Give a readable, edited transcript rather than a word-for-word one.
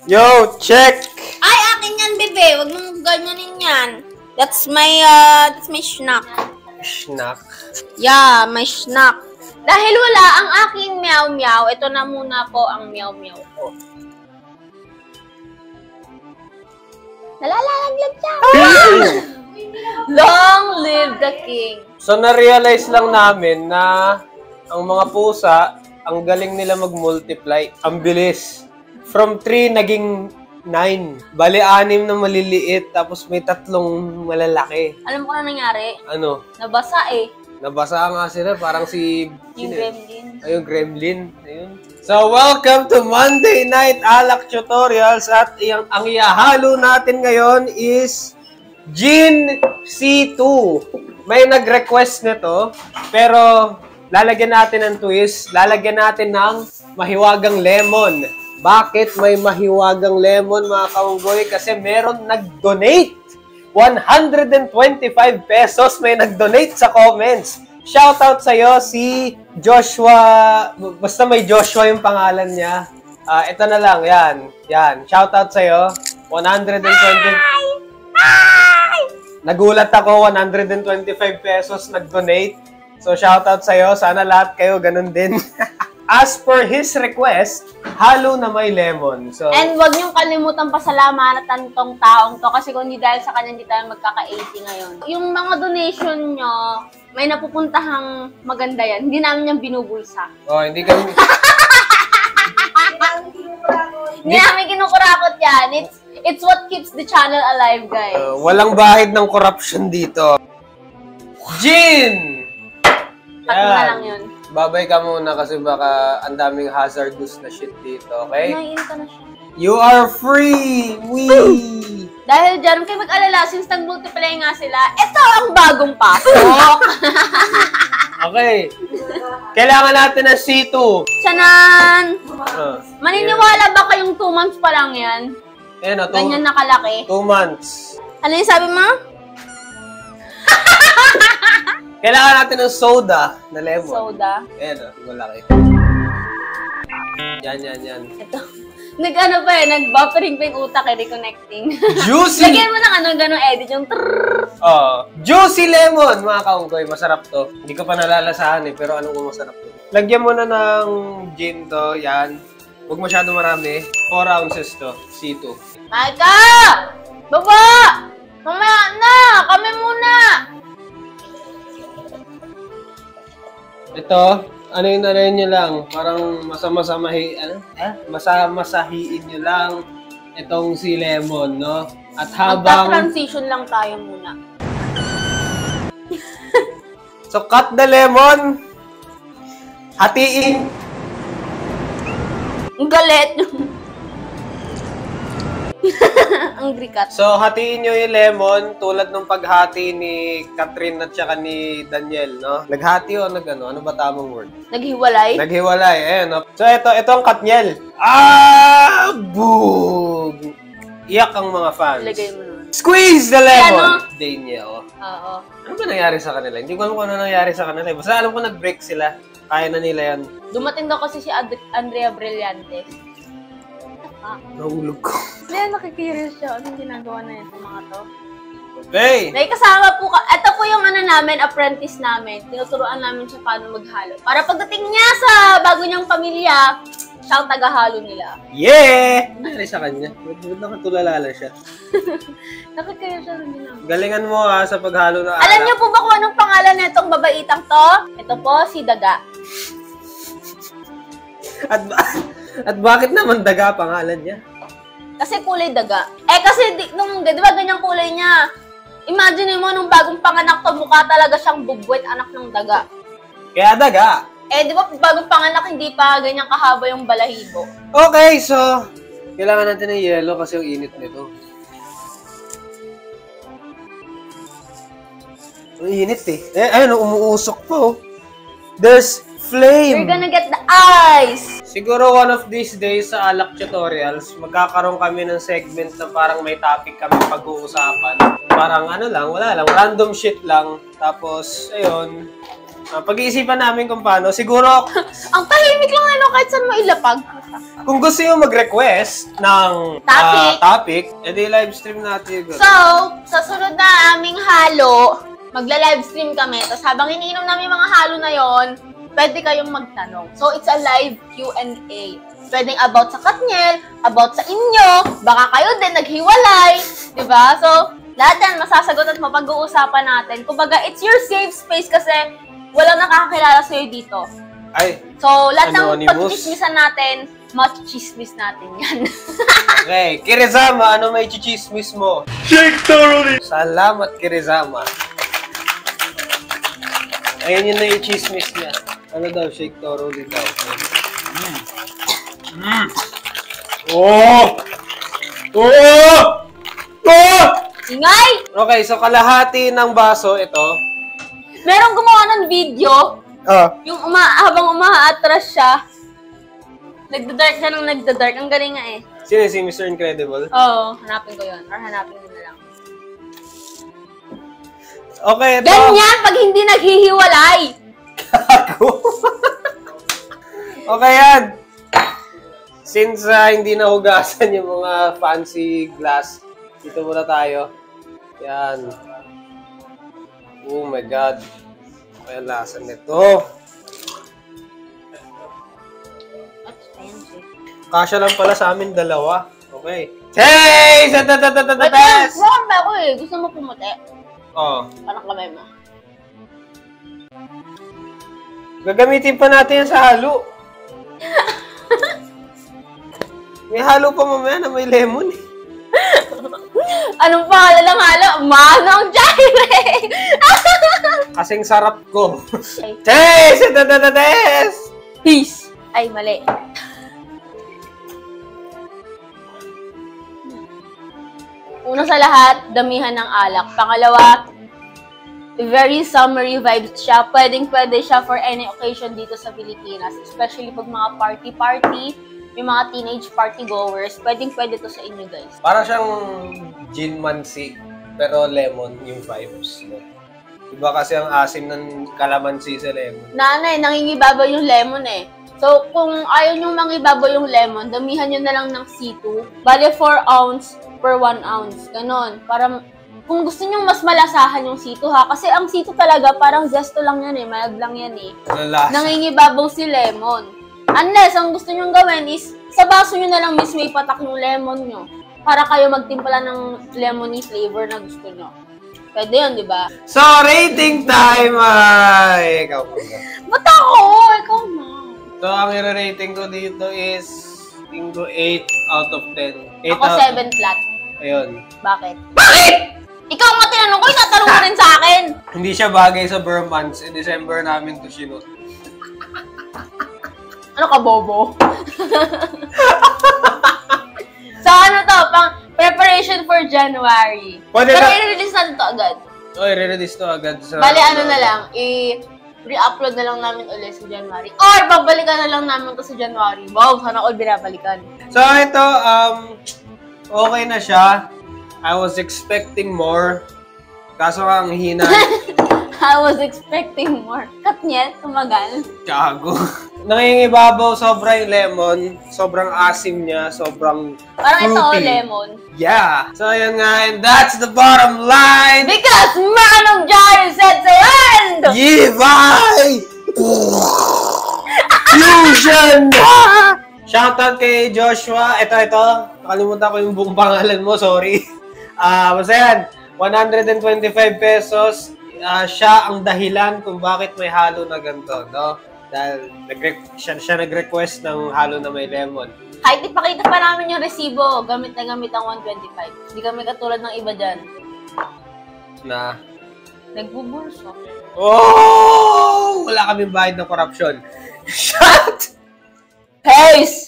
Yo, check! Ay, akin yan, bebe. Huwag mong ganyanin yan. That's my snack. Snack? Yeah, my snack. Dahil wala ang aking meow-meow, ito na muna po ang meow-meow ko. Nalalaglag siya. Long live the king. So, na-realize lang namin na ang mga pusa, ang galing nila mag-multiply. Ang bilis. From 3, naging 9. Bali, 6 na maliliit, tapos may 3 malalaki. Alam mo kung ano nangyari? Ano? Nabasa eh. Nabasa nga sila, parang si... Yung gremlin. Ayun, gremlin. Ayun. So, welcome to Monday Night Alak Tutorials. At ang ihahalo natin ngayon is Gin C2. May nag-request nito, pero lalagyan natin ng twist. Lalagyan natin ng mahiwagang lemon. Bakit may mahiwagang lemon, mga kaunggoy? Kasi meron nag-donate. 125 pesos may nag-donate sa comments. Shoutout sa'yo si Joshua. Basta may Joshua yung pangalan niya. Ito na lang, yan. Yan. Shoutout sa'yo. 120. Nagulat ako, 125 pesos nag-donate. So, shoutout sa'yo. Sana lahat kayo ganun din. As per his request, halo na may lemon. So, and wag niyong kalimutan pasalamatan tong taong to kasi kung hindi dahil sa kanya hindi tayo magkaka-80 ngayon. Yung mga donation nyo, may napupuntahang maganda yan. Hindi namin yung binubulsa. oh, hindi kami... Hindi namin kinukurakot yan. It's what keeps the channel alive, guys. Walang bahid ng corruption dito. Gin! At na lang yun. Babay ka muna kasi baka ang daming hazardous na shit dito, okay? Naiin ka na siya. You are free! Wee! Dahil dyan, kayo mag-alala, since nag-multiply nga sila, ito ang bagong pasok! Okay. Kailangan natin ng C2. Tiyanan! Maniniwala ba kayong 2 months pa lang yan? Ayan, Ganyan nakalaki. 2 months. Ano yung sabi mo? Kailangan natin ng soda na lemon. Soda. Ayan, malaki. Yan. Ito. Nag-ano pa nag-buffering pa yung utak reconnecting. Juicy! Lagyan mo ng ganong edit, yung trrrr. Juicy lemon, mga kaunggoy. Masarap to. Hindi ko pa nalalasahan pero alam ko masarap to. Lagyan mo na ng gin to, yan. Huwag masyado marami. 4 ounces to, C2. Maika! Baba! Mamaya na! Kami muna! Ito, ano nyo lang, parang masamasahiin nyo lang itong si lemon, no? At habang... Magta-transition lang tayo muna. So, cut the lemon. Hatiin. Ang galit. Ang grikat. So, hatiin nyo yung lemon tulad ng paghati ni Catherine at saka ni Daniel, no? Naghati o nag-ano? Ano ba tamang word? Naghiwalay? Naghiwalay, eh, no? So, ito ang Katniel. Boom! Iyak ang mga fans. Ilagay mo nun. Squeeze the lemon! Daniel. Oo. Ano ba nangyari sa kanila? Hindi ko alam kung ano nangyari sa kanila. Basta alam ko nag-break sila. Kaya na nila yan. Dumating daw kasi si Andrea Brillantes. Nahulog ko. Kaya nakikirious siya. Anong ginagawa na yan sa mga to? Okay! Dahil kasama po, ito po yung namin, apprentice namin. Tinuturuan namin siya paano maghalo. Para pagdating niya sa bago niyang pamilya, siya ang tagahalo nila. Yeah! Nangyari sa kanya. Ba't nakatulala siya? Nakikirious siya ng ginagawa. Galingan mo sa paghalo na Alam niyo po ba kung anong pangalan na itong babaitang to? Ito po, si Daga. At bakit naman Daga pangalan niya? Kasi kulay daga. Kasi di ba ganyang kulay niya? Imagine mo nung bagong panganak to, mukha talaga siyang bubwet anak ng daga. Kaya Daga. Di ba bagong panganak hindi pa ganyang kahaba yung balahibo? Okay, so kailangan natin ng yelo kasi yung init nito. Ang init ayun, umuusok po. There's flame. You're gonna get the ice. Siguro one of these days sa Alak Tutorials, magkakaroon kami ng segment na parang may topic kami pag-uusapan. Parang ano lang, wala lang, random shit lang. Tapos, ayun, pag-iisipan namin kung paano. Siguro... Ang tahimik lang kahit saan mo ilapag. Kung gusto nyo mag-request ng topic, edi live stream natin. So, sa sunod na aming halo, magla-live stream kami. Tapos habang iniinom namin yung mga halo na yon, pwede kayong magtanong. So, it's a live Q&A. Pwedeng about sa Katniel, about sa inyo, baka kayo din naghiwalay, di ba? So, lahat yan masasagot at mapag-uusapan natin. Kumbaga, it's your safe space kasi walang nakakakilala sa'yo dito. Ay, so, lahat ng pag-chismisan natin, mach-chismis natin yan. Okay, Kirizama, ano may chichismis mo? Shake thoroughly! Salamat, Kirizama. Ayun yun na yung chismis niya. Ano daw, shake thoroughly daw. Oh! Oh! Oh! Ingay! Okay, so kalahati ng baso, ito. Merong gumawa ng video, yung habang umaatras siya, nagda-dark siya ng nagda-dark. Ang galing nga eh. Sino si Mr. Incredible? Oo, hanapin ko yun. Or hanapin mo na lang. Okay, ito. Ganyan pag hindi naghihiwalay! Okay yan. Since hindi nahugasan yung mga fancy glass, dito muna tayo. Yan. Oh my God. Kaya lasa nito. Kasya lang pala sa amin dalawa. Okay. Hey! Sa-ta-ta-ta-ta-ta-tas! Bakit ba ako eh? Gusto mo pumuti? Oh. Parang kamay mo. Gagamitin pa natin yan sa halo. May halo pa mamaya na may lemon eh. Anong pangalan ng halo? Manong Jaire! Kasing sarap ko. Hey! Sa-ta-ta-ta-tas! Peace! Ay, mali. Una sa lahat, damihan ng alak. Pangalawa, very summery vibes siya. Pwedeng-pwede siya for any occasion dito sa Pilipinas. Especially pag mga party-party, yung mga teenage party-goers. Pwedeng-pwede to sa inyo, guys. Para siyang gin mansi, pero lemon yung vibes. No? Iba kasi ang asim ng kalamansi sa lemon. Nanay, nangingibabaw yung lemon eh. So, kung ayaw nyo mangibabaw yung lemon, damihan nyo na lang ng C2. Bale, 4 ounce per 1 ounce. Ganon. Para, kung gusto nyo mas malasahan yung C2 ha. Kasi ang C2 talaga, parang zesto lang yan eh. Malag lang yan eh. Nangingibabaw si lemon. Unless, ang gusto nyo gawin is, sa baso nyo na lang mismo ipatak yung lemon nyo. Para kayo magtimpla ng lemony flavor na gusto nyo. Pwede yun, di ba? So, rating time ay... Ikaw po. Ba't ako? Ikaw na. So, ang i-rating ko dito is tingko 8 out of 10. Ako 7 flat. Ayun. Bakit? Bakit? Ikaw nga tinanong ko, itatanong mo rin sa akin. Hindi siya bagay sa Burr months. In December namin to sinot. Ano ka, bobo? So, ano to? Pang preparation for January. Pwede pero na. i-release natin to agad. Oy, re-release to agad sa... Bale, ano na lang, re-upload na lang namin ulit sa January. Or, babalikan na lang namin to sa January. Wow, sana all binabalikan. So, ito, okay na siya. I was expecting more. Kaso ang hina. I was expecting more. Katniel, tumagal. Gago. Nangingibabaw, sobra yung lemon. Sobrang asim niya. Sobrang Parang fruity. ito, lemon. Yeah. So, yun nga. And that's the bottom line. Because Manong Jari said the end! Yeah, bye! Fusion! Shoutout kay Joshua. Ito. Nakalimutan ko yung buong pangalan mo. Sorry. Basta yan. 125 pesos. Siya ang dahilan kung bakit may halo na ganito, no? Dahil siya nag-request ng halo na may lemon. Kahit ipakita pa namin yung resibo, gamit na gamit ang 125. Hindi kami katulad ng iba dyan. Na? Nagbubulso. Oh! Wala kaming bayad na korupsyon. Shut! Peace!